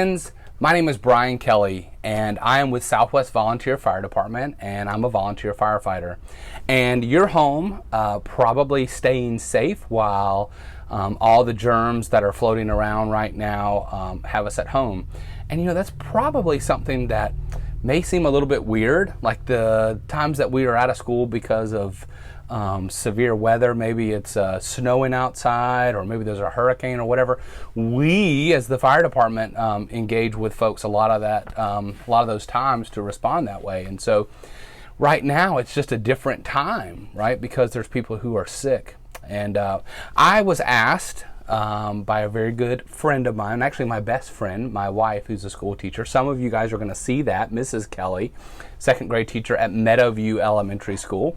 friends, my name is Brian Kelly, and I am with Southwest Volunteer Fire Department, and I'm a volunteer firefighter. And you're home, probably staying safe while all the germs that are floating around right now have us at home. And you know, that's probably something that may seem a little bit weird, like the times that we are out of school because of severe weather. Maybe it's snowing outside, or maybe there's a hurricane or whatever. We, as the fire department, engage with folks a lot of those times to respond that way. And so, right now, it's just a different time, right? Because there's people who are sick. And I was asked by a very good friend of mine, actually my best friend, my wife, who's a school teacher. Some of you guys are going to see that, Mrs. Kelly, second grade teacher at Meadowview Elementary School,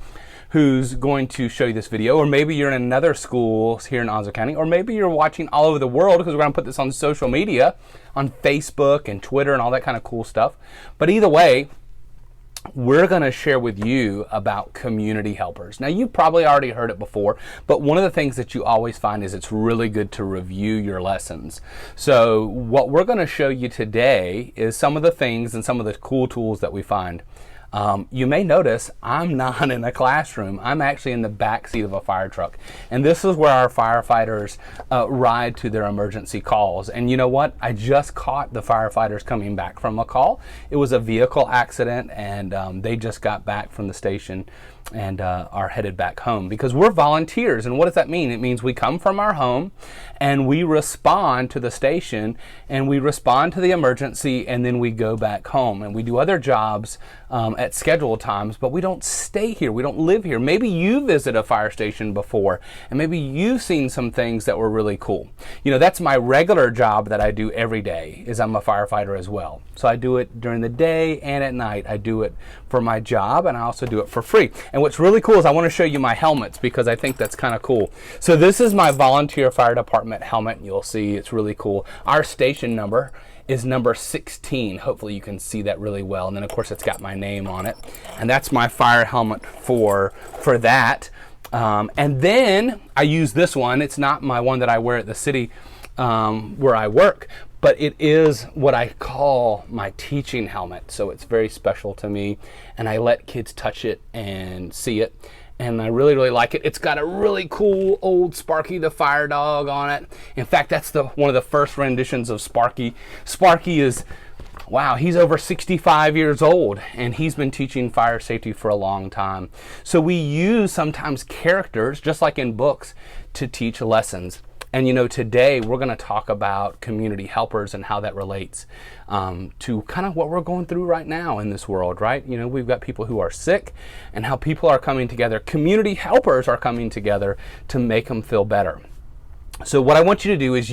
who's going to show you this video. Or maybe you're in another school here in Onslow County, or maybe you're watching all over the world, because we're going to put this on social media, on Facebook and Twitter and all that kind of cool stuff. But either way, we're going to share with you about community helpers. Now, you probably already heard it before, but one of the things that you always find is it's really good to review your lessons. So what we're going to show you today is some of the things and some of the cool tools that we find. You may notice I'm not in a classroom. I'm actually in the back seat of a fire truck. And this is where our firefighters ride to their emergency calls. And you know what? I just caught the firefighters coming back from a call. It was a vehicle accident, and they just got back from the station and are headed back home, because we're volunteers. And what does that mean? It means we come from our home and we respond to the station, and we respond to the emergency, and then we go back home, and we do other jobs at scheduled times, but we don't stay here. We don't live here. Maybe you visit a fire station before, and maybe you've seen some things that were really cool. You know, that's my regular job that I do every day, is I'm a firefighter as well. So I do it during the day and at night. I do it for my job, and I also do it for free. And what's really cool is I want to show you my helmets, because I think that's kind of cool. So this is my volunteer fire department helmet. You'll see it's really cool. Our station number is number 16. Hopefully you can see that really well. And then of course it's got my name on it. And that's my fire helmet for that. And then I use this one. It's not my one that I wear at the city where I work, but it is what I call my teaching helmet. So it's very special to me, and I let kids touch it and see it. And I really, really like it. It's got a really cool old Sparky the Fire Dog on it. In fact, that's one of the first renditions of Sparky. Sparky is, wow, he's over 65 years old, and he's been teaching fire safety for a long time. So we use sometimes characters, just like in books, to teach lessons. And you know, today we're going to talk about community helpers and how that relates to kind of what we're going through right now in this world, right? You know, we've got people who are sick, and how people are coming together. Community helpers are coming together to make them feel better. So what I want you to do is,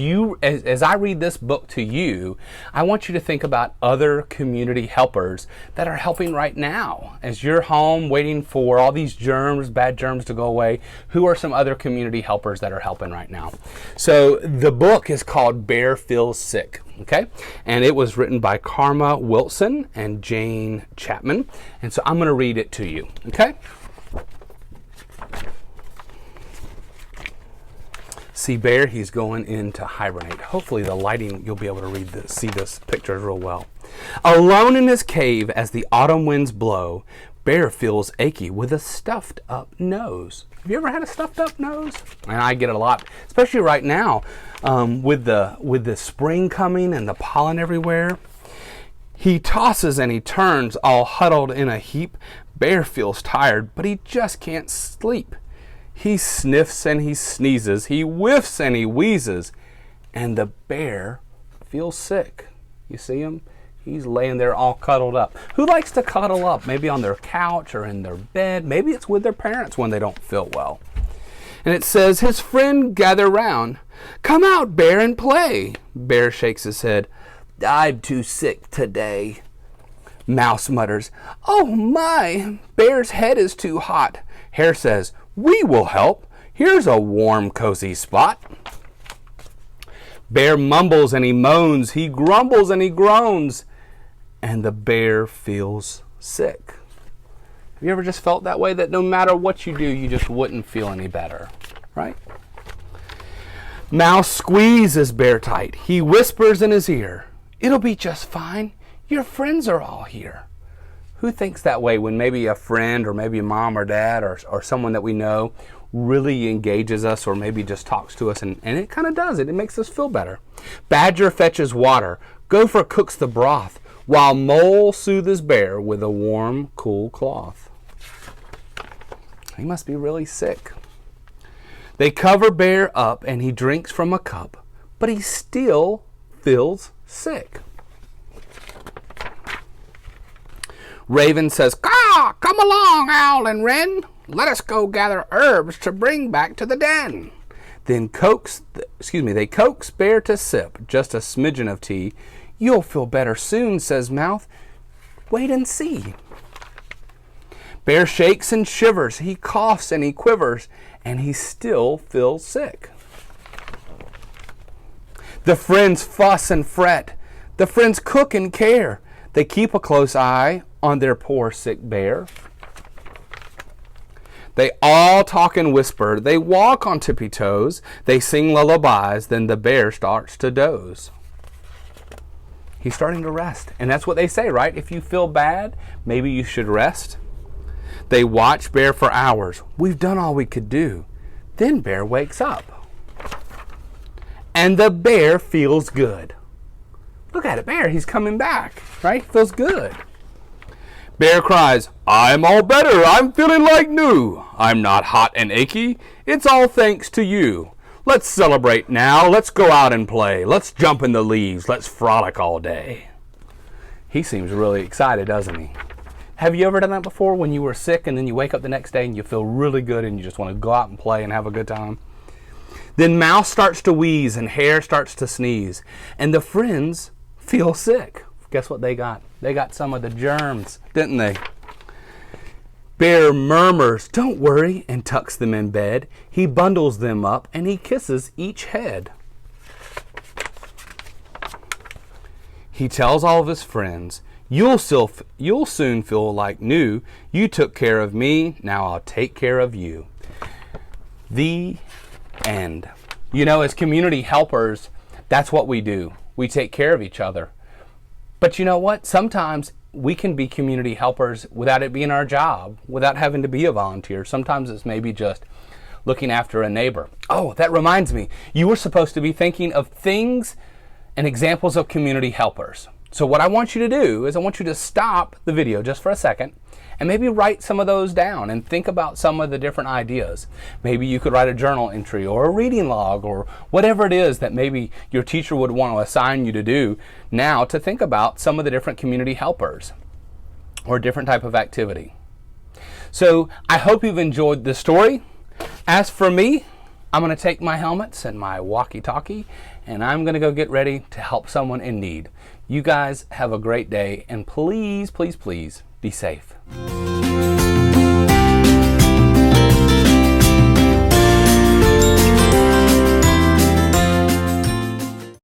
as I read this book to you, I want you to think about other community helpers that are helping right now. As you're home waiting for all these germs, bad germs, to go away, who are some other community helpers that are helping right now? So the book is called Bear Feels Sick, okay? And it was written by Karma Wilson and Jane Chapman. And so I'm going to read it to you, okay? See Bear, he's going in to hibernate. Hopefully the lighting, you'll be able to see this picture real well. Alone in his cave as the autumn winds blow, Bear feels achy with a stuffed up nose. Have you ever had a stuffed up nose? And I get it a lot, especially right now with the spring coming and the pollen everywhere. He tosses and he turns, all huddled in a heap. Bear feels tired, but he just can't sleep. He sniffs and he sneezes, he whiffs and he wheezes, and the bear feels sick. You see him? He's laying there all cuddled up. Who likes to cuddle up? Maybe on their couch or in their bed. Maybe it's with their parents when they don't feel well. And it says, his friend gather round. Come out, Bear, and play. Bear shakes his head. I'm too sick today. Mouse mutters, oh my, Bear's head is too hot. Hare says, we will help. Here's a warm, cozy spot. Bear mumbles and he moans. He grumbles and he groans. And the bear feels sick. Have you ever just felt that way? That no matter what you do, you just wouldn't feel any better, right? Mouse squeezes Bear tight. He whispers in his ear, It'll be just fine. Your friends are all here. Who thinks that way when maybe a friend or maybe mom or dad or someone that we know really engages us or maybe just talks to us, and it kind of does it. It makes us feel better. Badger fetches water. Gopher cooks the broth, while Mole soothes Bear with a warm, cool cloth. He must be really sick. They cover Bear up and he drinks from a cup, but he still feels sick. Raven says, "Caw, come along, Owl and Wren. Let us go gather herbs to bring back to the den." Then they coax Bear to sip just a smidgen of tea. "You'll feel better soon," says Mouth. "Wait and see." Bear shakes and shivers. He coughs and he quivers, and he still feels sick. The friends fuss and fret. The friends cook and care. They keep a close eye on their poor sick bear. They all talk and whisper. They walk on tippy toes. They sing lullabies. Then the bear starts to doze. He's starting to rest. And that's what they say, right? If you feel bad, maybe you should rest. They watch Bear for hours. We've done all we could do. Then Bear wakes up. And the bear feels good. Look at it, Bear. He's coming back, right? Feels good. Bear cries, "I'm all better. I'm feeling like new. I'm not hot and achy. It's all thanks to you. Let's celebrate now. Let's go out and play. Let's jump in the leaves. Let's frolic all day." He seems really excited, doesn't he? Have you ever done that before when you were sick and then you wake up the next day and you feel really good and you just want to go out and play and have a good time? Then Mouse starts to wheeze and Hare starts to sneeze. And the friends feel sick. Guess what they got? They got some of the germs, didn't they? Bear murmurs, "Don't worry," and tucks them in bed. He bundles them up and he kisses each head. He tells all of his friends, You'll soon feel like new. You took care of me, now I'll take care of you." The end. You know, as community helpers, that's what we do. We take care of each other. But you know what? Sometimes we can be community helpers without it being our job, without having to be a volunteer. Sometimes it's maybe just looking after a neighbor. Oh, that reminds me. You were supposed to be thinking of things and examples of community helpers. So what I want you to do is I want you to stop the video just for a second and maybe write some of those down and think about some of the different ideas. Maybe you could write a journal entry or a reading log or whatever it is that maybe your teacher would want to assign you to do now, to think about some of the different community helpers or different type of activity. So I hope you've enjoyed this story. As for me, I'm going to take my helmets and my walkie-talkie and I'm going to go get ready to help someone in need. You guys have a great day, and please, please, please be safe.